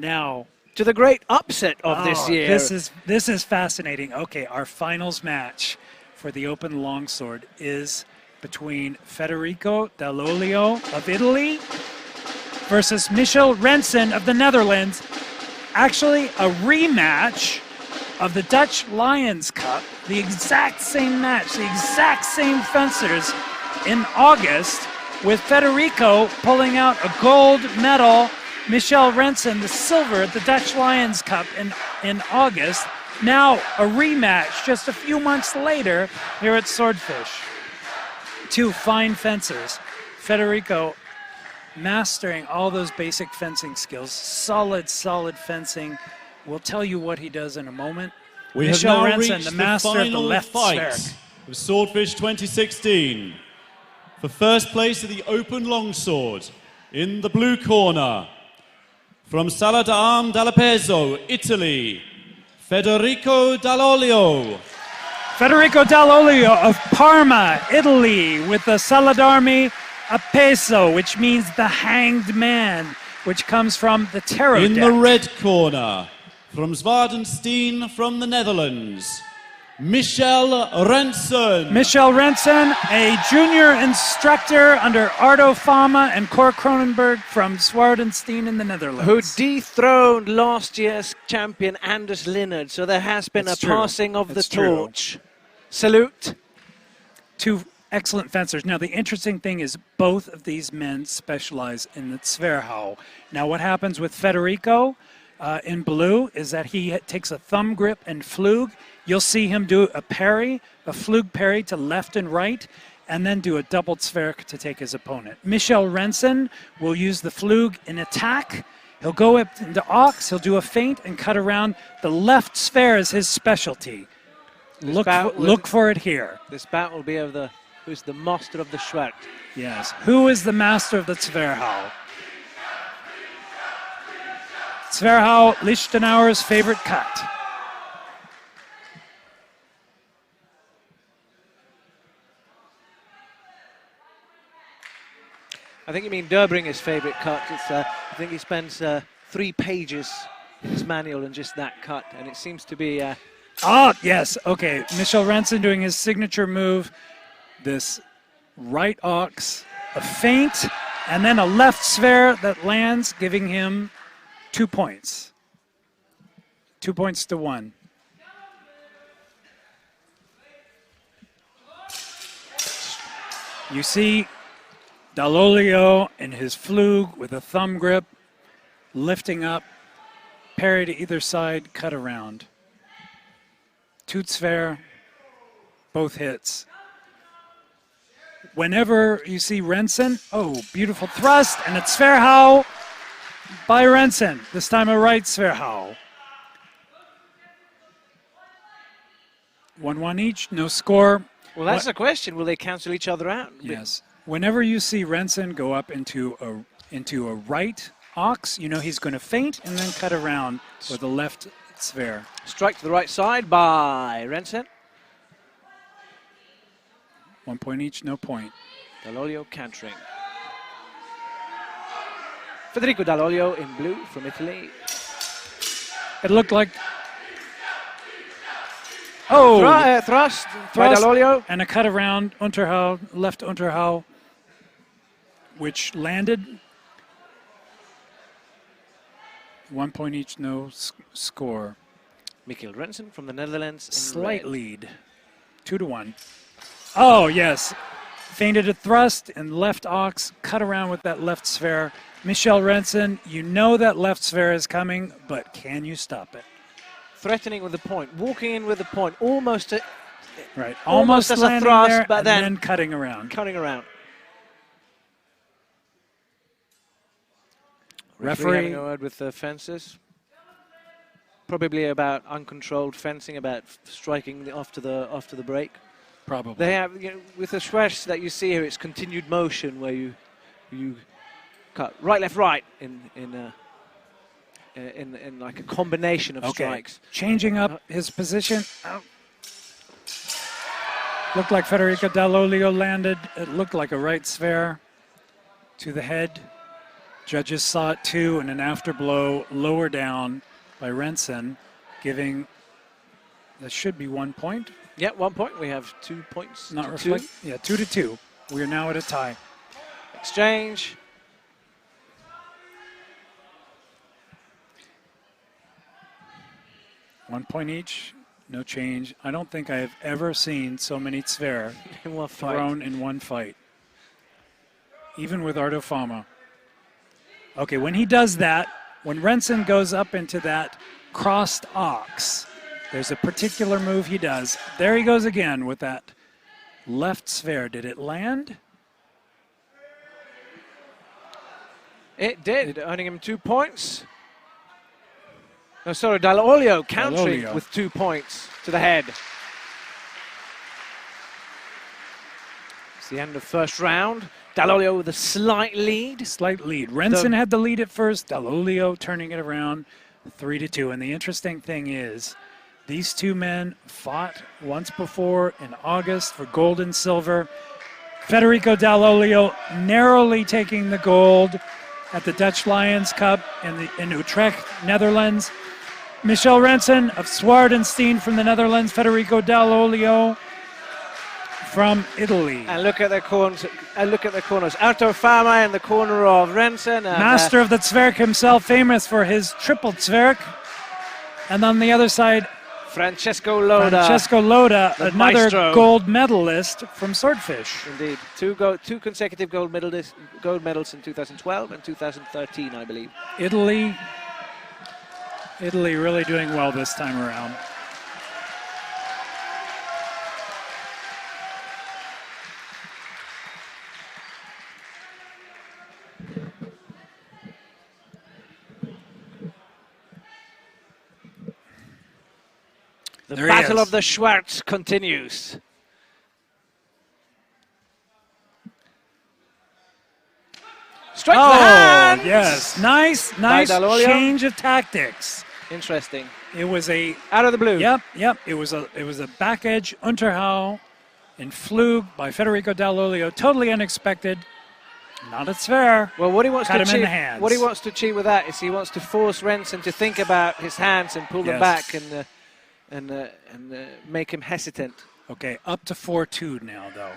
Now, to the great upset of this year. This is fascinating. Okay, our finals match for the open longsword is between Federico Dall'Olio of Italy versus Michel Rensen of the Netherlands. Actually, a rematch of the Dutch Lions Cup, the exact same match, the exact same fencers in August, with Federico pulling out a gold medal, Michel Rensen the silver at the Dutch Lions Cup in August. Now a rematch just a few months later here at Swordfish. Two fine fencers. Federico mastering all those basic fencing skills. Solid fencing. We'll tell you what he does in a moment. We Michel have now Rensen, reached the master of the left fight sphere. of Swordfish 2016. For first place of the open longsword, in the blue corner, from Sala d'Arme d'Alpezo, Italy, Federico Dall'Olio. Federico Dall'Olio of Parma, Italy, with the Sala d'Arme Appeso, which means the hanged man, which comes from the tarot In deck. the red corner, from Zwaardenstein from the Netherlands, Michel Rensen. Michel Rensen, a junior instructor under Ardo Fama and Cor Kronenberg from Zwaardenstein in the Netherlands. Who dethroned last year's champion Anders Linnard. So there has been a passing of the torch. Salute. Two excellent fencers. Now, the interesting thing is both of these men specialize in the Zwerchhau. Now, what happens with Federico in blue is that he takes a thumb grip and flug. You'll see him do a parry, a flug parry to left and right, and then do a double Zwerch to take his opponent. Michel Rensen will use the flug in attack. He'll go up into Ox, he'll do a feint and cut around. The left sphere is his specialty. Look for it here. This bout will be of who's the master of the Schwert. Yes. Who is the master of the Zwerchhau? Zwerchhau, Lichtenauer's favorite cut. I think you mean Derbringer's favorite cut. I think he spends 3 pages in his manual on just that cut, and it seems to be... Yes, okay. Michel Rensen doing his signature move, this right ox, a feint, and then a left sphere that lands, giving him 2 points. 2 points to 1. You see Dall'Olio in his flug with a thumb grip, lifting up, parry to either side, cut around. Tootsfair, both hits. Whenever you see Rensen, beautiful thrust, and it's Zwerchhau by Rensen. This time a right Zwerchhau. 1-1 each, no score. Well, that's the question. Will they cancel each other out? Yes. Whenever you see Rensen go up into a right ox, you know he's going to feint and then cut around with a left sphere. Strike to the right side by Rensen. 1 point each, no point. Dall'Olio cantering. Federico Dall'Olio in blue from Italy. It looked like... Thrust by Dall'Olio. And a cut around Unterhau, left Unterhau, which landed. 1 point each, no score. Michel Rensen from the Netherlands. Slight lead, 2-1. Oh, yes. Feinted a thrust and left ox, cut around with that left sphere. Michel Rensen, you know that left sphere is coming, but can you stop it? Threatening with the point, walking in with the point, almost as a thrust, there, but then cutting around. Referee having a word with the fencers. Probably about uncontrolled fencing, about striking after the break. Probably. They have, with the Schwers that you see here, it's continued motion where you cut right, left, right in like a combination of strikes. Changing up his position. Looked like Federico Dall'Olio landed. It looked like a right sphere to the head. Judges saw it too, and an afterblow lower down by Rensen, giving, that should be 1 point. Yeah, 1 point. We have 2 points. Not to reflect. 2. Yeah, 2-2. We are now at a tie. Exchange. One point each, no change. I don't think I have ever seen so many Zver In one fight. thrown in one fight, even with Ardo Fama. Okay, when he does that, when Rensen goes up into that crossed ox, there's a particular move he does. There he goes again with that left Zver. Did it land? It did, earning him 2 points. No, sorry, Dall'Olio countering Dall'Olio. with 2 points to the head. It's the end of first round. Dall'Olio with a slight lead. Slight lead. Rensen had the lead at first. Dall'Olio turning it around 3-2. And the interesting thing is, these two men fought once before in August for gold and silver. Federico Dall'Olio narrowly taking the gold at the Dutch Lions Cup in Utrecht, Netherlands. Michel Rensen of Zwaardenstein from the Netherlands. Federico Dall'Olio from Italy. And look at the corners. Ardo Fama in the corner of Rensen. And, Master of the Zwerk himself, famous for his triple Zwerk. And on the other side, Francesco Loda. Francesco Loda, the another maestro. gold medalist from Swordfish. Indeed. Two consecutive gold medals in 2012 and 2013, I believe. Italy really doing well this time around. The There he battle is. of the Schwartz continues. Straight to the hands! Yes, nice Dall'Olio. change of tactics. Interesting. It was a Out of the blue. Yep. It was a back edge Unterhau in Flug by Federico Dall'Olio. Totally unexpected. Not a Zver. Well, what he wants Cut to him in achieve, the hands. what he wants to achieve with that is he wants to force Rensen to think about his hands and pull them Yes. back and make him hesitant. Okay, up to 4-2 now, though.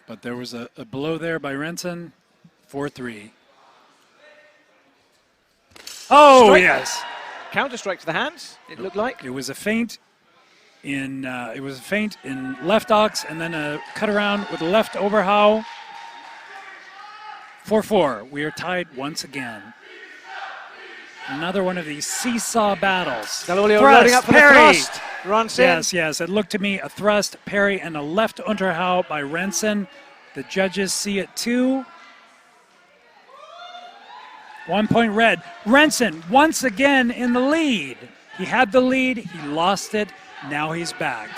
But there was a blow there by Rensen. 4-3. Oh, Strike. yes. Counter strike to the hands. It looked like. It was a feint in left ox, and then a cut around with a left overhow. 4-4. We are tied once again. Another one of these seesaw battles. Dall'Olio Thrust, loading up for parry. the thrust. Runs in. Yes. It looked to me a thrust, parry, and a left Unterhau by Rensen. The judges see it too. 1 point red. Rensen once again in the lead. He had the lead, he lost it, now he's back.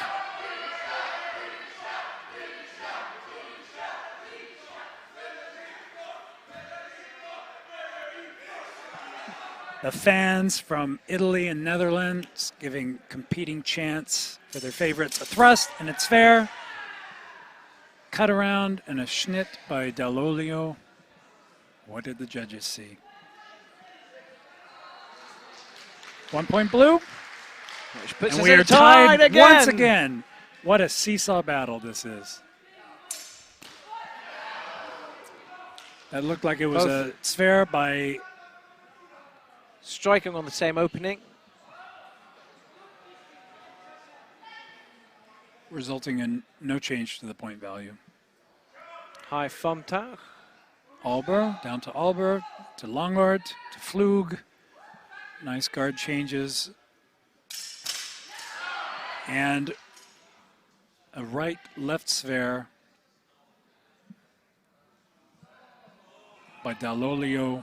The fans from Italy and Netherlands giving competing chants for their favorites. A thrust, and it's fair. Cut around and a schnitt by Dall'Olio. What did the judges see? 1 point blue. Which puts And us we in are tied again. once again. What a seesaw battle this is. That looked like it was a sphere by Striking on the same opening. resulting in no change to the point value. High Fumtag. Alber, down to Alber, to Longort, to Flug. Nice guard changes. And a right-left sphere by Dall'Olio.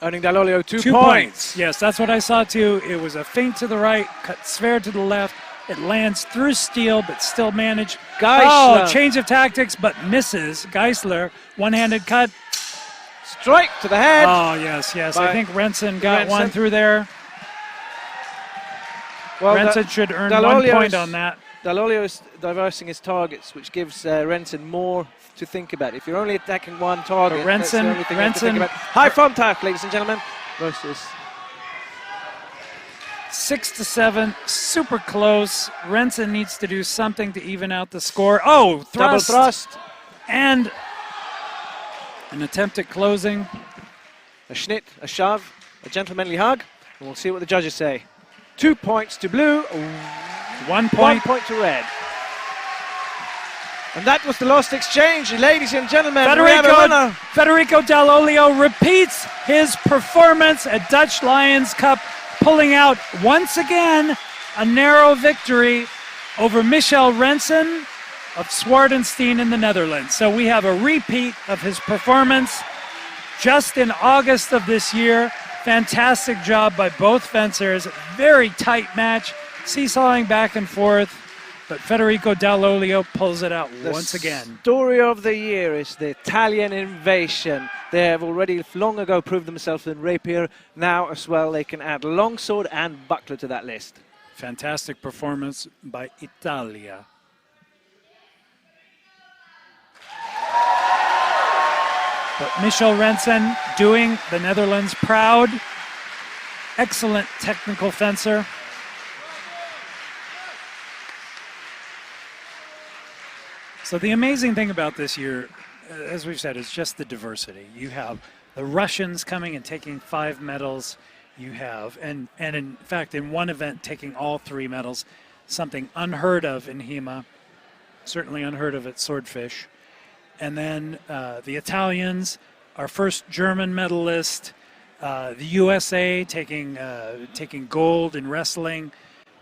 Earning Dall'Olio 2 2 points. Yes, that's what I saw too. It was a feint to the right, cut sphere to the left. It lands through steel, but still managed. Geisler. Oh, change of tactics, but misses. Geisler, one-handed cut. Strike to the head. Oh, yes. By I think Rensen got Rensen. one through there. Well, Rensen should earn 1 Dall'Olio's point on that. Dall'Olio is diversing his targets, which gives Rensen more to think about. If you're only attacking one target, that's the only thing you have to think about. High contact, ladies and gentlemen, versus 6-7, super close. Rensen needs to do something to even out the score. Oh, thrust. double thrust. And an attempt at closing. A schnitt, a shove, a gentlemanly hug, and we'll see what the judges say. 2 points to blue, 1 point. 1 point to red. And that was the last exchange, ladies and gentlemen. We have a winner. Federico Dall'Olio repeats his performance at Dutch Lions Cup, pulling out once again a narrow victory over Michel Rensen of Zwaardenstein in the Netherlands. So we have a repeat of his performance just in August of this year. Fantastic job by both fencers. Very tight match, seesawing back and forth. But Federico Dall'Olio pulls it out once again. The story of the year is the Italian invasion. They have already long ago proved themselves in rapier. Now as well they can add longsword and buckler to that list. Fantastic performance by Italia. But Michel Rensen doing the Netherlands proud. Excellent technical fencer. So the amazing thing about this year, as we've said, is just the diversity. You have the Russians coming and taking 5 medals. You have, and in fact, in one event, taking all 3 medals, something unheard of in HEMA, certainly unheard of at Swordfish. And then the Italians, our first German medalist, the USA taking gold in wrestling.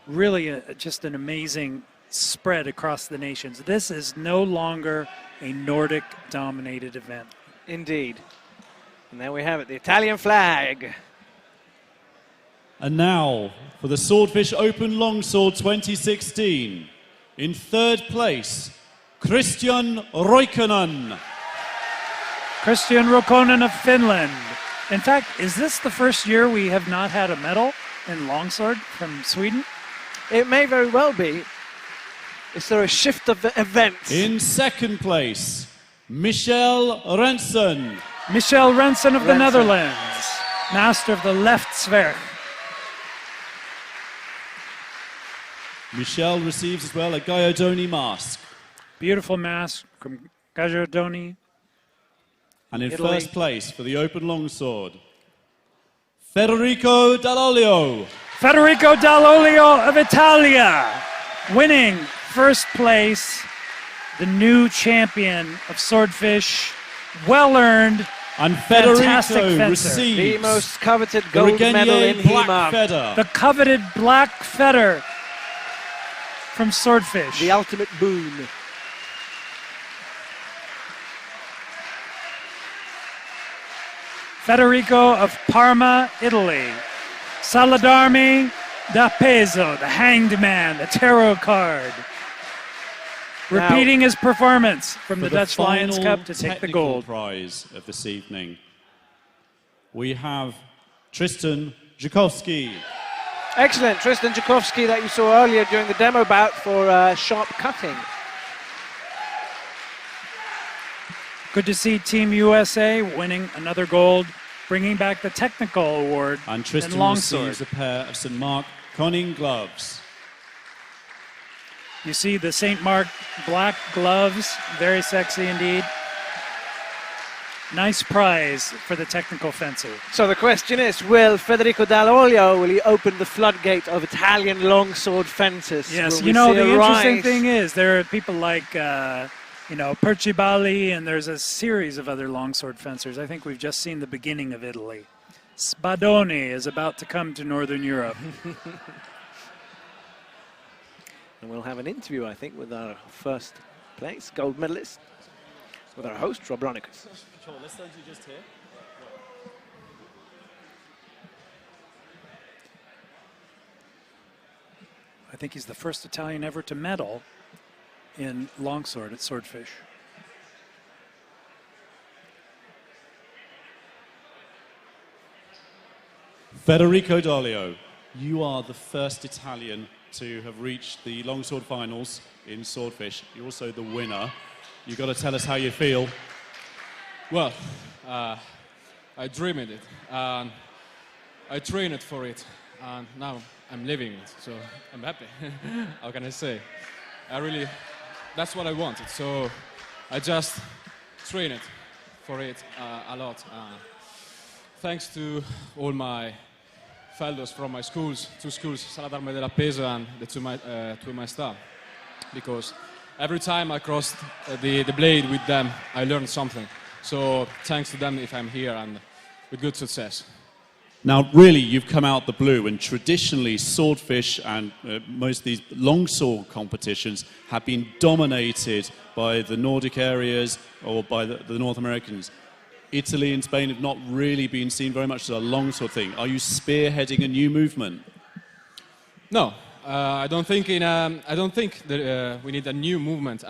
Really just an amazing spread across the nations. This is no longer a Nordic-dominated event. Indeed. And there we have it, the Italian flag. And now for the Swordfish Open Longsword 2016. In 3rd place, Christian Roikkonen. Christian Roikkonen of Finland. In fact, is this the first year we have not had a medal in longsword from Sweden? It may very well be. Is there a shift of events? In 2nd place, Michel Rensen. Michel Rensen of the Netherlands, master of the left zwerg. Michel receives as well a Gaiodoni mask. Beautiful mask from Gaiodoni. And in Italy. 1st place for the open longsword, Federico Dall'Olio. Federico Dall'Olio of Italia, winning 1st place, the new champion of Swordfish. Well earned. And Fantastic Federico fencer. receives The most coveted the gold medal in Regenier Black HEMA. Feather. The coveted black feather from Swordfish. The ultimate boon. Federico of Parma, Italy. Saladarmi da Peso, the hanged man, the tarot card. Now, Repeating his performance from For the Dutch Lions final Cup to take the technical gold. prize of this evening, we have Tristan Jakowski. Excellent, Tristan Jakowski that you saw earlier during the demo bout for sharp cutting. Good to see Team USA winning another gold, bringing back the technical award And in Tristan longsword. receives a pair of St. Mark conning gloves. You see the St. Mark black gloves, very sexy indeed. Nice prize for the technical fencer. So the question is, will Federico Dall'Olio, will he open the floodgate of Italian longsword fencers? Yes, Will you we know, see the a interesting rise? thing is there are people like, Percibali, and there's a series of other longsword fencers. I think we've just seen the beginning of Italy. Spadoni is about to come to Northern Europe. And we'll have an interview, I think, with our 1st place gold medalist, with our host, Rob Ronicus. I think he's the first Italian ever to medal in longsword at Swordfish. Federico Dall'Olio, you are the first Italian to have reached the longsword finals in Swordfish. You're also the winner. You've got to tell us how you feel. Well, I dreamed it, and I trained for it, and now I'm living it, so I'm happy. How can I say? That's what I wanted, so I just trained for it a lot. Thanks to all my fellows from my schools, 2 schools, Sala d'Arme della Peso and to my staff, because every time I crossed the blade with them, I learned something. So thanks to them if I'm here and with good success. Now, really, you've come out the blue, and traditionally, swordfish and most of these longsword competitions have been dominated by the Nordic areas or by the North Americans. Italy and Spain have not really been seen very much as a longsword thing. Are you spearheading a new movement? No, I don't think that we need a new movement.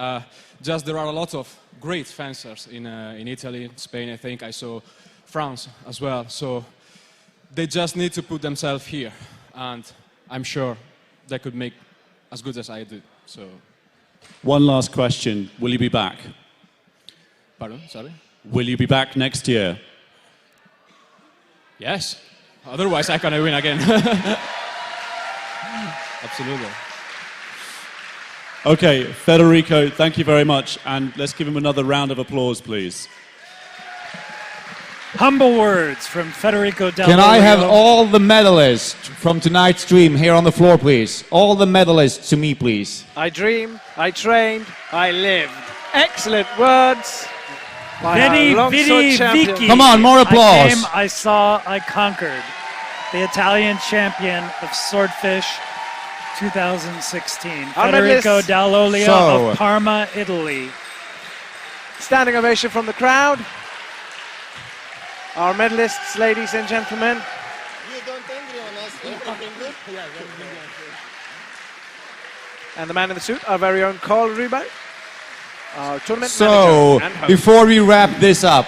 Just there are a lot of great fencers in Italy, Spain. I think I saw France as well. So they just need to put themselves here, and I'm sure they could make as good as I do. So, one last question: will you be back? Pardon? Sorry. Will you be back next year? Yes. Otherwise, I cannot win again. Absolutely. Okay, Federico, thank you very much, and let's give him another round of applause, please. Humble words from Federico Del Can I have Olio. all the medalists from tonight's stream here on the floor, please? All the medalists to me, please. I dreamed, I trained, I lived. Excellent words. by our Vidi, longsword vidi, champion. vici. Come on, more applause. I came, I saw, I conquered. The Italian champion of Swordfish 2016. Our Federico medalists. Del Olio So- of Parma, Italy. Standing ovation from the crowd. Our medalists, ladies and gentlemen. You don't angry on us. Everything good? And the man in the suit, our very own Carl Ruber, our tournament So, manager and host. before we wrap this up,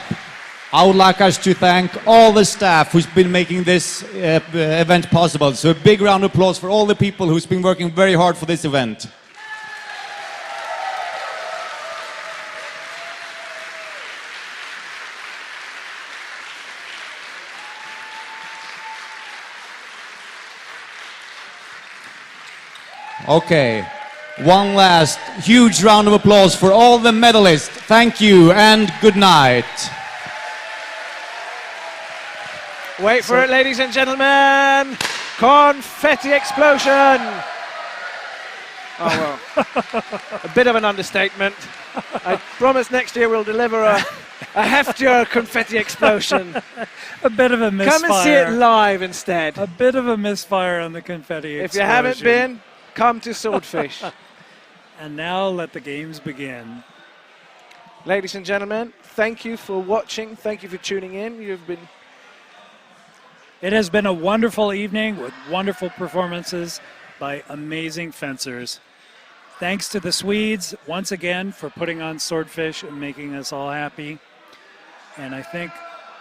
I would like us to thank all the staff who's been making this event possible. So a big round of applause for all the people who's been working very hard for this event. Okay, one last huge round of applause for all the medalists. Thank you and good night. Wait for it, ladies and gentlemen. Confetti explosion. Oh, well. A bit of an understatement. I promise next year we'll deliver a heftier confetti explosion. A bit of a misfire. Come and see it live instead. A bit of a misfire on the confetti If you explosion. haven't been, come to Swordfish. And now let the games begin. Ladies and gentlemen, thank you for watching. Thank you for tuning in. You've been It has been a wonderful evening with wonderful performances by amazing fencers. Thanks to the Swedes once again for putting on Swordfish and making us all happy. And I think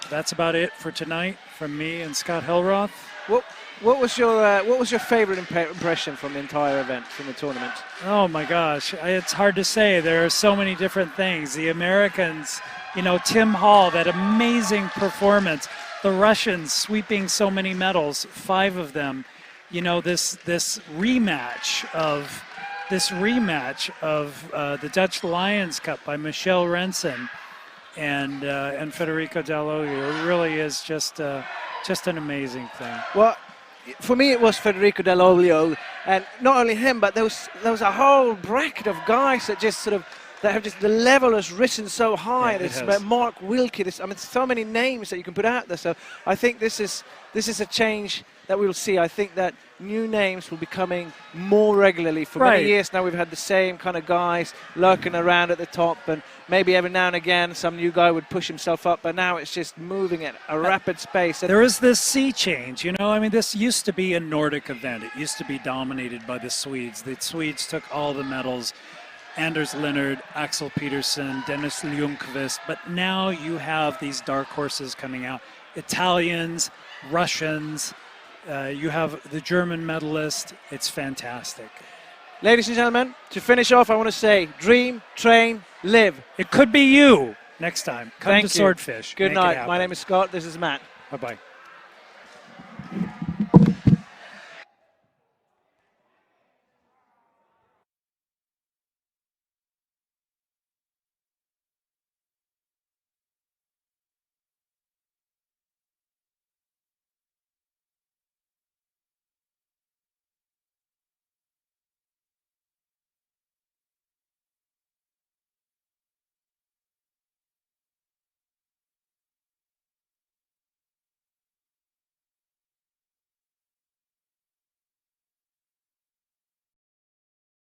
that's about it for tonight from me and Scott Hellroth. What was your favorite impression from the entire event, from the tournament? Oh my gosh, it's hard to say. There are so many different things. The Americans, you know, Tim Hall, that amazing performance. The Russians sweeping so many medals, 5 of them. You know, this rematch of the Dutch Lions Cup by Michelle Rensen and Federico Del Olio. It really is just an amazing thing. Well, for me, it was Federico Del Olio, and not only him, but there was a whole bracket of guys that just sort of the level has risen so high. Yeah, There's Mark Wilkie. So many names that you can put out there. So I think this is a change that we will see. I think that new names will be coming more regularly. For many years now, we've had the same kind of guys lurking around at the top, and maybe every now and again some new guy would push himself up, but now it's just moving at a rapid pace. There is this sea change, you know. I mean, this used to be a Nordic event. It used to be dominated by the Swedes. The Swedes took all the medals. Anders Leonard, Axel Petersen, Dennis Ljungqvist, but now you have these dark horses coming out. Italians, Russians, You have the German medalist. It's fantastic. Ladies and gentlemen, to finish off, I want to say, dream, train, live. It could be you next time. Come Thank to you. Swordfish. Good Make it night. happen. My name is Scott. This is Matt. Bye-bye.